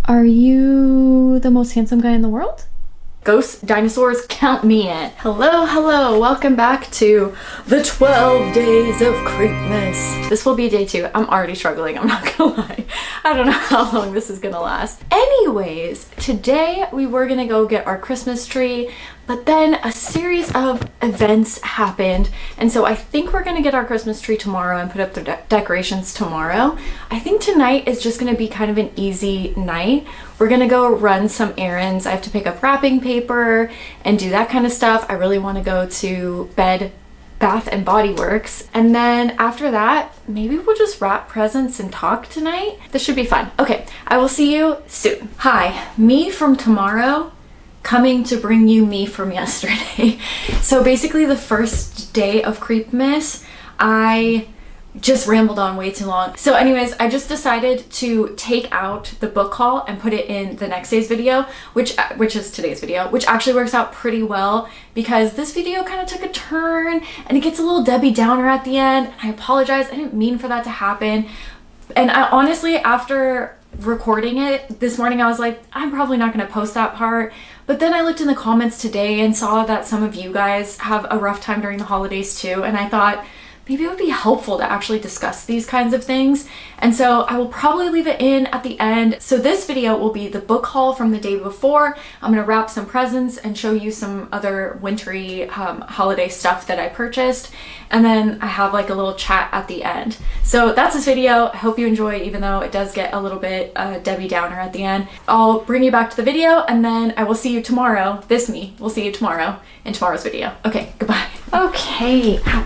Are you the most handsome guy in the world? Ghosts, dinosaurs, count me in. Hello, welcome back to the 12 days of Creepmas. This will be day 2. I'm already struggling, I'm not gonna lie. I don't know how long this is gonna last. Anyways, today we were gonna go get our Christmas tree, but then a series of events happened, and so I think we're gonna get our Christmas tree tomorrow and put up the decorations tomorrow. I think tonight is just gonna be kind of an easy night. We're gonna go run some errands. I have to pick up wrapping paper and do that kind of stuff. I really wanna go to Bath and Body Works, and then after that maybe we'll just wrap presents and talk tonight. This should be fun. Okay, I will see you soon. Hi, me from tomorrow coming to bring you me from yesterday. So basically the first day of Creepmas I just rambled on way too long. So anyways, I just decided to take out the book haul and put it in the next day's video, which is today's video, which actually works out pretty well because this video kind of took a turn and it gets a little Debbie Downer at the end, and I apologize, I didn't mean for that to happen. And I honestly, after recording it this morning, I was like, I'm probably not going to post that part. But then I looked in the comments today and saw that some of you guys have a rough time during the holidays too, and I thought maybe it would be helpful to actually discuss these kinds of things. And so I will probably leave it in at the end. So this video will be the book haul from the day before. I'm gonna wrap some presents and show you some other wintry holiday stuff that I purchased. And then I have like a little chat at the end. So that's this video. I hope you enjoy, even though it does get a little bit Debbie Downer at the end. I'll bring you back to the video, and then I will see you tomorrow. We'll see you tomorrow in tomorrow's video. Okay, goodbye. Okay, ow.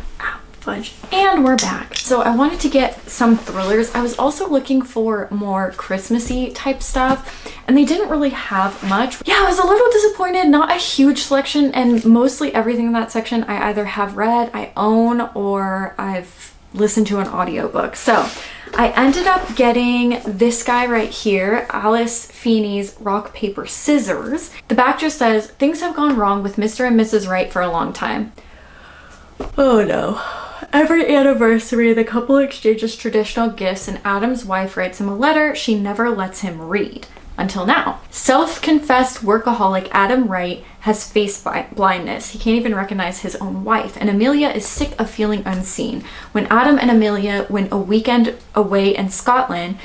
Fudge. And we're back. So I wanted to get some thrillers. I was also looking for more Christmassy type stuff, and they didn't really have much. Yeah, I was a little disappointed. Not a huge selection, and mostly everything in that section I either have read, I own, or I've listened to an audiobook. So I ended up getting this guy right here, Alice Feeney's Rock, Paper, Scissors. The back just says, things have gone wrong with Mr. and Mrs. Wright for a long time. Oh no. Every anniversary, the couple exchanges traditional gifts, and Adam's wife writes him a letter she never lets him read. Until now. Self-confessed workaholic Adam Wright has face blindness. He can't even recognize his own wife, and Amelia is sick of feeling unseen. When Adam and Amelia went a weekend away in Scotland,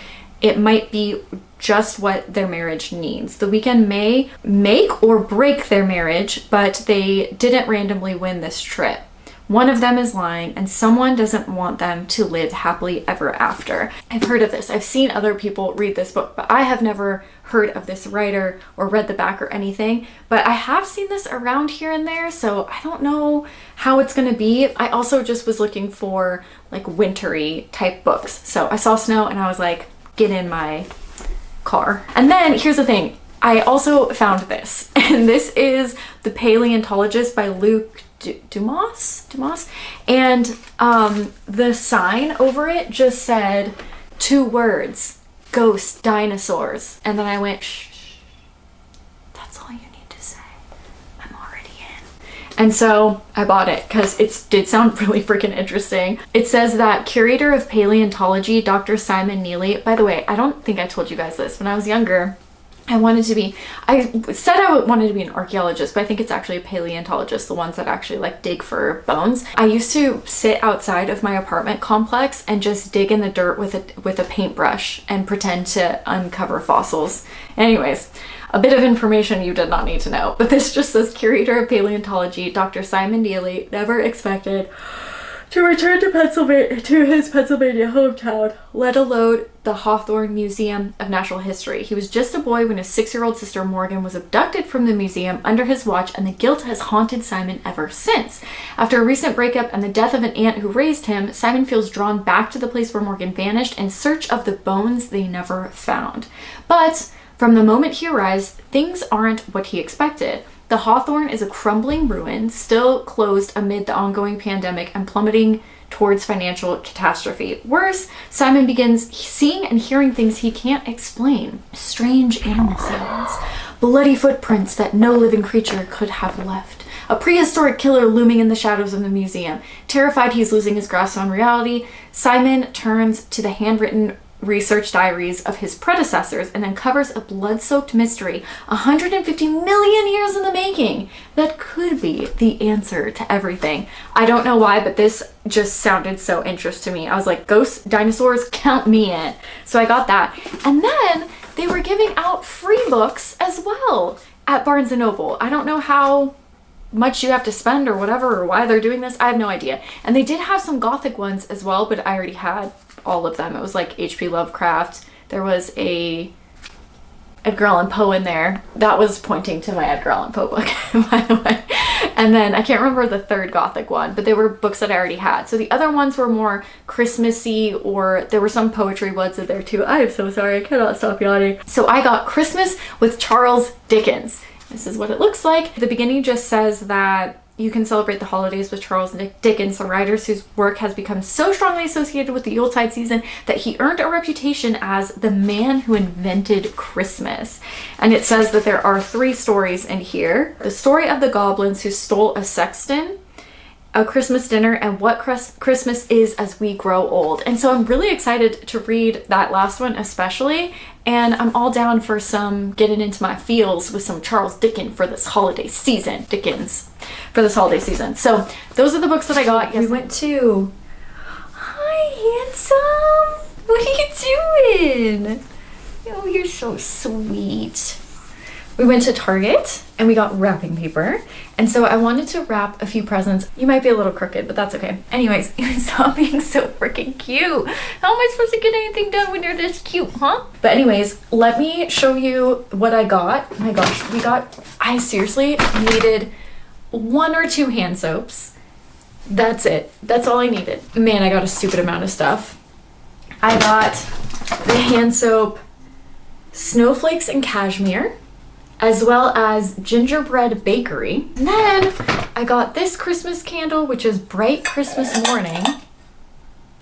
it might be just what their marriage needs. The weekend may make or break their marriage, but they didn't randomly win this trip. One of them is lying, and someone doesn't want them to live happily ever after. I've heard of this. I've seen other people read this book, but I have never heard of this writer or read the back or anything. But I have seen this around here and there, so I don't know how it's gonna be. I also just was looking for like wintry type books. So I saw snow and I was like, get in my car. And then here's the thing. I also found this, and this is The Paleontologist by Luke Dumas, and the sign over it just said 2 words, ghosts, dinosaurs, and then I went, shh, that's all you need to say, I'm already in. And so I bought it because it did sound really freaking interesting. It says that curator of paleontology, Dr. Simon Neely, by the way, I don't think I told you guys this, when I was younger, I said I wanted to be an archaeologist, but I think it's actually a paleontologist, the ones that actually like dig for bones. I used to sit outside of my apartment complex and just dig in the dirt with a paintbrush and pretend to uncover fossils. Anyways, a bit of information you did not need to know, but this just says curator of paleontology, Dr. Simon Neely, never expected to return to his Pennsylvania hometown, let alone the Hawthorne Museum of Natural History. He was just a boy when his 6-year-old sister Morgan was abducted from the museum under his watch, and the guilt has haunted Simon ever since. After a recent breakup and the death of an aunt who raised him, Simon feels drawn back to the place where Morgan vanished in search of the bones they never found. But from the moment he arrives, things aren't what he expected. The Hawthorne is a crumbling ruin, still closed amid the ongoing pandemic and plummeting towards financial catastrophe. Worse, Simon begins seeing and hearing things he can't explain. Strange animal sounds, bloody footprints that no living creature could have left. A prehistoric killer looming in the shadows of the museum. Terrified he's losing his grasp on reality, Simon turns to the handwritten research diaries of his predecessors and uncovers a blood-soaked mystery 150 million years in the making that could be the answer to everything. I don't know why, but this just sounded so interesting to me. I was like, ghosts, dinosaurs, count me in. So I got that. And then they were giving out free books as well at Barnes & Noble. I don't know how much you have to spend or whatever, or why they're doing this. I have no idea. And they did have some gothic ones as well, but I already had all of them. It was like H.P. Lovecraft. There was a Edgar Allan Poe in there. That was pointing to my Edgar Allan Poe book, by the way. And then I can't remember the third gothic one, but they were books that I already had. So the other ones were more Christmassy, or there were some poetry ones in there too. I am so sorry, I cannot stop yawning. So I got Christmas with Charles Dickens. This is what it looks like. The beginning just says that you can celebrate the holidays with Charles Dickens, the writer whose work has become so strongly associated with the Yuletide season that he earned a reputation as the man who invented Christmas. And it says that there are 3 stories in here. The story of the goblins who stole a sexton, a Christmas dinner, and what Christmas is as we grow old. And so I'm really excited to read that last one especially, and I'm all down for some getting into my feels with some Charles Dickens for this holiday season. So those are the books that I got. Yes, we went to... Hi, handsome! What are you doing? Oh, you're so sweet. We went to Target and we got wrapping paper. And so I wanted to wrap a few presents. You might be a little crooked, but that's okay. Anyways, stop being so freaking cute. How am I supposed to get anything done when you're this cute, huh? But anyways, let me show you what I got. Oh my gosh, I seriously needed 1 or 2 hand soaps. That's it. That's all I needed. Man, I got a stupid amount of stuff. I got the hand soap Snowflakes and Cashmere, as well as Gingerbread Bakery. And then I got this Christmas candle, which is Bright Christmas Morning.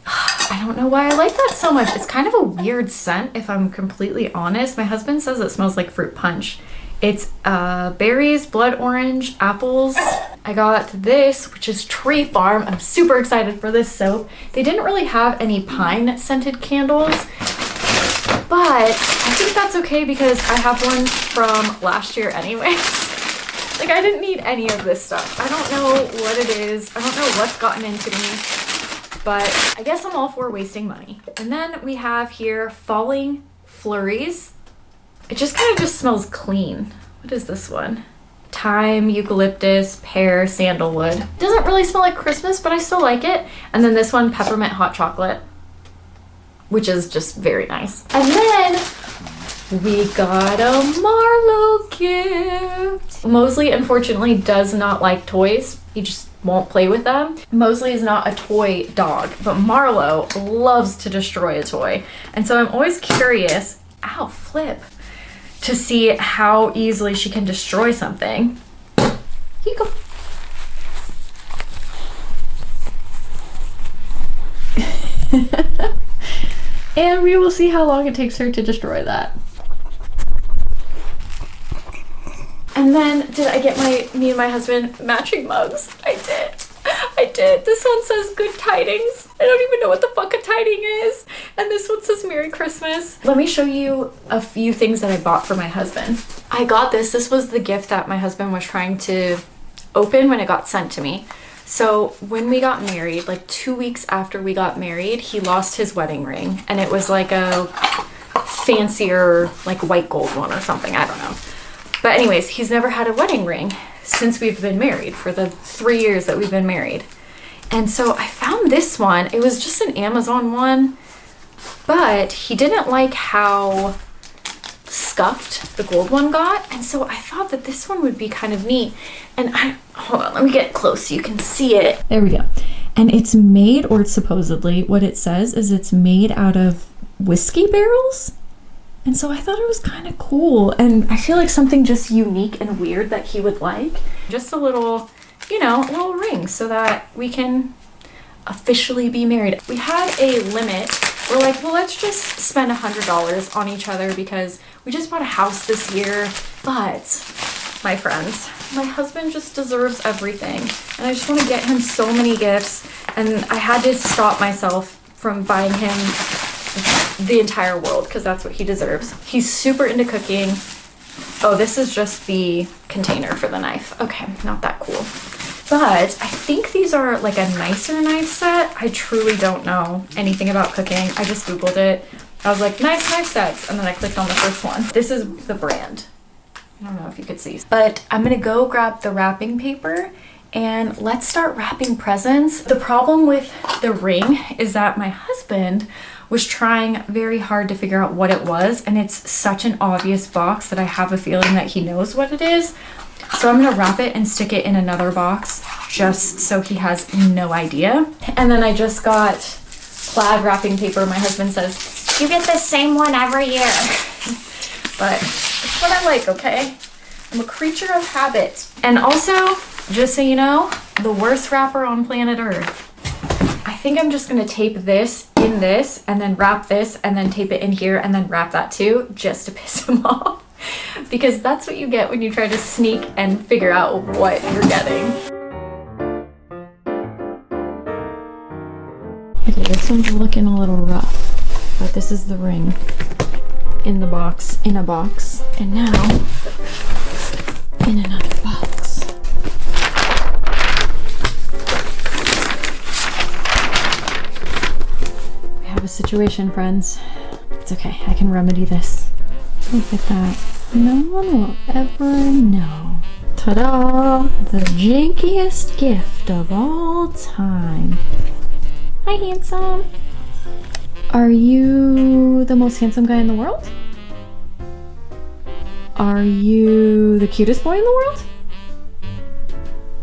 I don't know why I like that so much. It's kind of a weird scent, if I'm completely honest. My husband says it smells like fruit punch. It's berries, blood orange, apples. I got this, which is Tree Farm. I'm super excited for this soap. They didn't really have any pine scented candles, but I think that's okay because I have one from last year anyways. Like, I didn't need any of this stuff. I don't know what it is. I don't know what's gotten into me, but I guess I'm all for wasting money. And then we have here Falling Flurries. It just kind of just smells clean. What is this one? Thyme, eucalyptus, pear, sandalwood. It doesn't really smell like Christmas, but I still like it. And then this one, Peppermint Hot Chocolate, which is just very nice. And then we got a Marlowe gift. Mosley, unfortunately, does not like toys. He just won't play with them. Mosley is not a toy dog, but Marlowe loves to destroy a toy. And so I'm always curious, ow, flip, to see how easily she can destroy something. Here you go. And we will see how long it takes her to destroy that. And then, did I get me and my husband matching mugs? I did. This one says Good Tidings. I don't even know what the fuck a tiding is. And this one says Merry Christmas. Let me show you a few things that I bought for my husband. I got this. This was the gift that my husband was trying to open when it got sent to me. So when we got married, like 2 weeks after we got married, he lost his wedding ring. And it was like a fancier, like white gold one or something. I don't know. But anyways, he's never had a wedding ring since we've been married, for the 3 years that we've been married. And so I found this one. It was just an Amazon one, but he didn't like how scuffed the gold one got. And so I thought that this one would be kind of neat. And hold on, let me get close so you can see it. There we go. And it's made, or supposedly what it says is it's made out of whiskey barrels. And so I thought it was kind of cool, and I feel like something just unique and weird that he would like. Just a little, you know, a little ring so that we can officially be married. We had a limit. We're like, well, let's just spend $100 on each other because we just bought a house this year. But my friends, my husband just deserves everything. And I just want to get him so many gifts, and I had to stop myself from buying him the entire world because that's what he deserves. He's super into cooking. Oh, this is just the container for the knife. Okay, not that cool. But I think these are like a nicer knife set. I truly don't know anything about cooking. I just Googled it. I was like, nice knife sets. And then I clicked on the first one. This is the brand. I don't know if you could see. But I'm gonna go grab the wrapping paper and let's start wrapping presents. The problem with the ring is that my husband was trying very hard to figure out what it was, and it's such an obvious box that I have a feeling that he knows what it is. So I'm gonna wrap it and stick it in another box just so he has no idea. And then I just got plaid wrapping paper. My husband says, you get the same one every year. But it's what I like, okay? I'm a creature of habit. And also, just so you know, the worst wrapper on planet Earth. I think I'm just gonna tape this in this and then wrap this and then tape it in here and then wrap that too, just to piss him off. Because that's what you get when you try to sneak and figure out what you're getting. Okay, this one's looking a little rough, but this is the ring in the box, in a box, and now in another box. We have a situation, friends. It's okay, I can remedy this. Look at that. No one will ever know. Ta-da! The jankiest gift of all time. Hi, handsome. Are you the most handsome guy in the world? Are you the cutest boy in the world?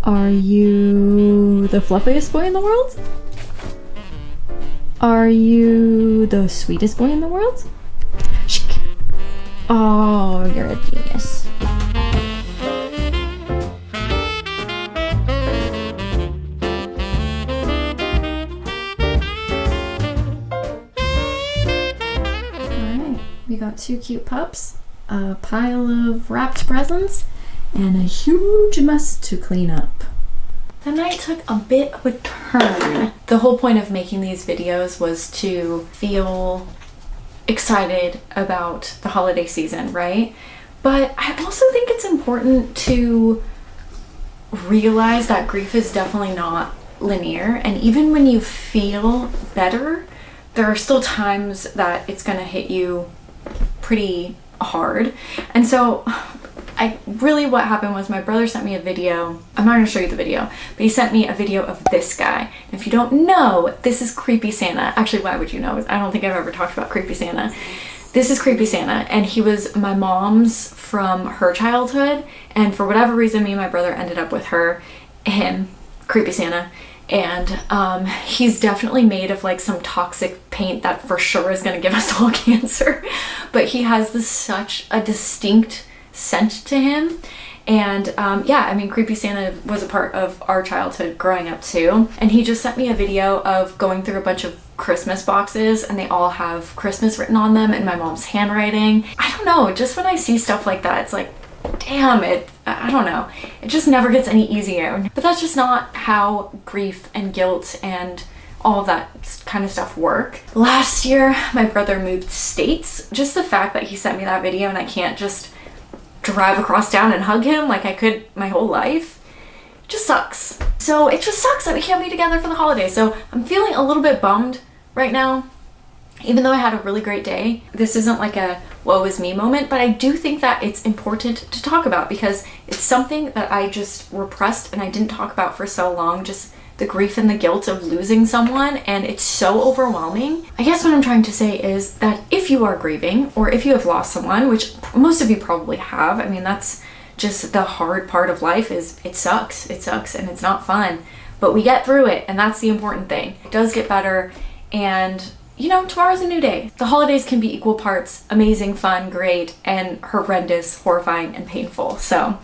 Are you the fluffiest boy in the world? Are you the sweetest boy in the world? Oh, you're a genius. Alright, we got two cute pups, a pile of wrapped presents, and a huge mess to clean up. The night took a bit of a turn. The whole point of making these videos was to feel excited about the holiday season, right? But I also think it's important to realize that grief is definitely not linear, and even when you feel better, there are still times that it's gonna hit you pretty hard. And so what happened was my brother sent me a video. I'm not gonna show you the video, but he sent me a video of this guy. And if you don't know, this is Creepy Santa. Actually, why would you know? I don't think I've ever talked about Creepy Santa. This is Creepy Santa, and he was my mom's from her childhood, and for whatever reason, me and my brother ended up with him, Creepy Santa. And he's definitely made of like some toxic paint that for sure is gonna give us all cancer. But he has such a distinct scent to him. And yeah, I mean, Creepy Santa was a part of our childhood growing up too. And he just sent me a video of going through a bunch of Christmas boxes, and they all have Christmas written on them in my mom's handwriting. I don't know, just when I see stuff like that, it's like, damn it, I don't know. It just never gets any easier. But that's just not how grief and guilt and all of that kind of stuff work. Last year, my brother moved states. Just the fact that he sent me that video and I can't just drive across town and hug him like I could my whole life, just sucks. So it just sucks that we can't be together for the holidays. So I'm feeling a little bit bummed right now, even though I had a really great day. This isn't like a woe is me moment, but I do think that it's important to talk about because it's something that I just repressed and I didn't talk about for so long, just the grief and the guilt of losing someone, and it's so overwhelming. I guess what I'm trying to say is that if you are grieving or if you have lost someone, which most of you probably have, I mean, that's just the hard part of life, is it sucks and it's not fun, but we get through it, and that's the important thing. It does get better, and you know, tomorrow's a new day. The holidays can be equal parts amazing, fun, great, and horrendous, horrifying, and painful. So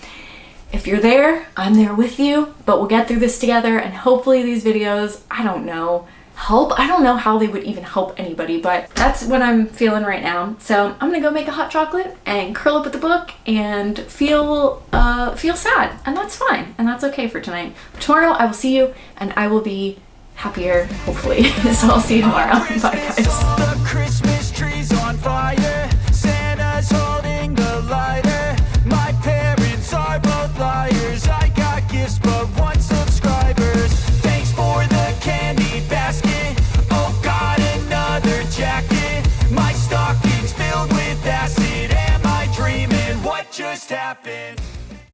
if you're there, I'm there with you, but we'll get through this together, and hopefully these videos, I don't know, help. I don't know how they would even help anybody, but that's what I'm feeling right now. So I'm gonna go make a hot chocolate and curl up with the book and feel sad, and that's fine, and that's okay for tonight. But tomorrow I will see you, and I will be happier, hopefully. So I'll see you tomorrow. Bye, guys. Christmas trees on fire, Santa's holding the lighter. My parents are both liars, I got gifts but 1 subscribers. Thanks for the candy basket, oh god, another jacket. My stocking's filled with acid, am I dreaming? What just happened?